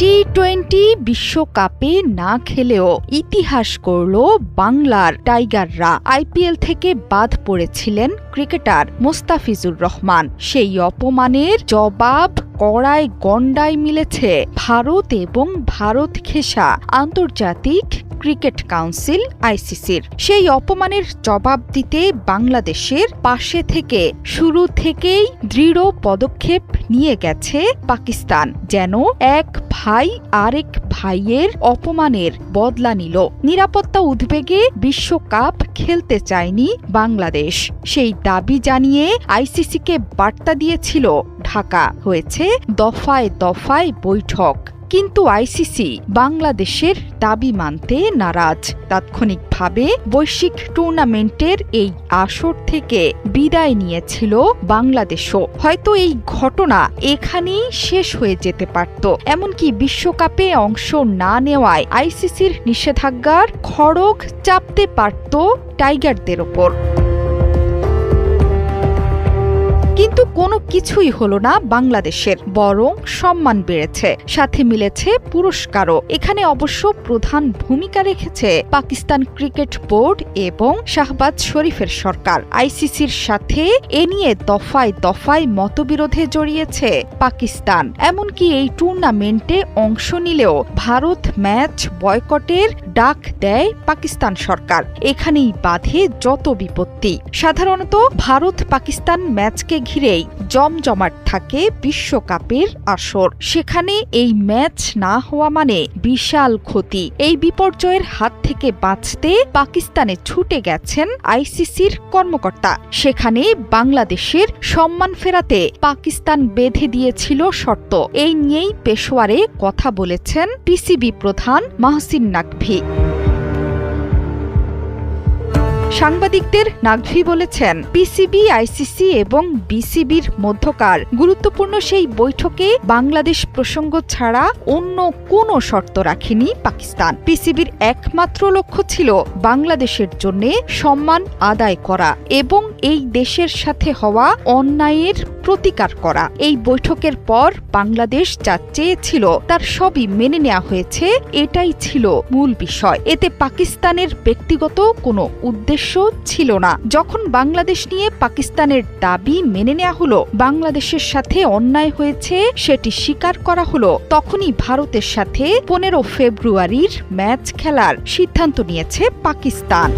টি-20 বিশ্বকাপে না খেলেও ইতিহাস করল বাংলার টাইগাররা। আইপিএল থেকে বাদ পড়েছিলেন ক্রিকেটার মোস্তাফিজুর রহমান। সেই অপমানের জবাব কড়ায় গন্ডায় মিলেছে ভারত এবং ভারত ঘেঁষা আন্তর্জাতিক ক্রিকেট কাউন্সিল আইসিসির। সেই অপমানের জবাব দিতে বাংলাদেশের পাশে থেকে শুরু থেকেই দৃঢ় পদক্ষেপ নিয়ে গেছে পাকিস্তান, যেন এক ভাই আরেক ভাইয়ের অপমানের বদলা নিল। নিরাপত্তা উদ্বেগে বিশ্বকাপ খেলতে চায়নি বাংলাদেশ, সেই দাবি জানিয়ে আইসিসিকে বার্তা দিয়েছিল ঢাকা। হয়েছে দফায় দফায় বৈঠক, কিন্তু আইসিসি বাংলাদেশের দাবি মানতে নারাজ। তাৎক্ষণিকভাবে বৈশ্বিক টুর্নামেন্টের এই আসর থেকে বিদায় নিয়েছিল বাংলাদেশও। হয়তো এই ঘটনা এখানেই শেষ হয়ে যেতে পারত। এমনকি বিশ্বকাপে অংশ না নেওয়ায় আইসিসির নিষেধাজ্ঞার খড়গ চাপতে পারত টাইগারদের ওপর। কিন্তু কোনো কিছুই হলো না বাংলাদেশের, বরং সম্মান বেড়েছে, সাথে মিলেছে পুরস্কারও। এখানে অবশ্য প্রধান ভূমিকা রেখেছে পাকিস্তান ক্রিকেট বোর্ড এবং শাহবাজ শরীফের সরকার। আইসিসির সাথে এ নিয়ে দফায় দফায় মতবিরোধে জড়িয়েছে পাকিস্তান। এমনকি এই টুর্নামেন্টে অংশ নিলেও ভারত ম্যাচ বয়কটের ডাক দেয় পাকিস্তান সরকার। এখানেই বাধে যত বিপত্তি। সাধারণত ভারত পাকিস্তান ম্যাচকে ঘিরেই জমজমাট থাকে বিশ্বকাপের আসর। সেখানে এই ম্যাচ না হওয়া মানে বিশাল ক্ষতি। এই বিপর্যয়ের হাত থেকে বাঁচতে পাকিস্তানে ছুটে গেছেন আইসিসির কর্মকর্তা। সেখানে বাংলাদেশের সম্মান ফেরাতে পাকিস্তান বেঁধে দিয়েছিল শর্ত। এই নিয়েই পেশোয়ারে কথা বলেছেন পিসিবি প্রধান মাহসিন নাকভি। সাংবাদিকদের নাকভি বলেছেন, পিসিবি, আইসিসি এবং বিসিবির মধ্যকার গুরুত্বপূর্ণ সেই বৈঠকে বাংলাদেশ প্রসঙ্গ ছাড়া অন্য কোনো শর্ত রাখেনি পাকিস্তান। পিসিবির একমাত্র লক্ষ্য ছিল বাংলাদেশের জন্য সম্মান আদায় করা এবং এই দেশের সাথে হওয়া অন্যায়ের প্রতিকার করা। এই বৈঠকের পর বাংলাদেশ যা চেয়েছিল তার সবই মেনে নেওয়া হয়েছে, এটাই ছিল মূল বিষয়। এতে পাকিস্তানের ব্যক্তিগত কোনো উদ্দেশ্য ছিল না। যখন বাংলাদেশ নিয়ে পাকিস্তানের দাবি মেনে নেওয়া হলো, বাংলাদেশের সাথে অন্যায় হয়েছে সেটি স্বীকার করা হলো, তখনই ভারতের সাথে 15 ফেব্রুয়ারির ম্যাচ খেলার সিদ্ধান্ত নিয়েছে পাকিস্তান।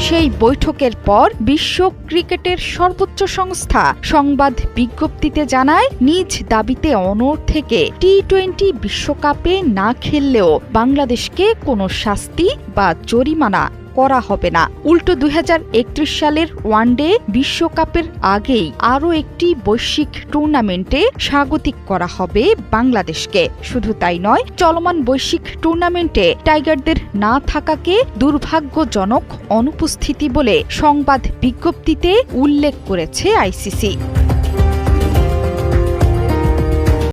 সেই বৈঠকের পর বিশ্ব ক্রিকেটের সর্বোচ্চ সংস্থা সংবাদ বিজ্ঞপ্তিতে জানায়, নিজ দাবিতে অনড় থেকে টি-20 বিশ্বকাপে না খেললেও বাংলাদেশকে কোনো শাস্তি বা জরিমানা করা হবে না। উল্টো 2031 সালের ওয়ানডে বিশ্বকাপের আগেই আরও একটি বৈশ্বিক টুর্নামেন্টে স্বাগতিক করা হবে বাংলাদেশকে। শুধু তাই নয়, চলমান বৈশ্বিক টুর্নামেন্টে টাইগারদের না থাকাকে দুর্ভাগ্যজনক অনুপস্থিতি বলে সংবাদ বিজ্ঞপ্তিতে উল্লেখ করেছে আইসিসি।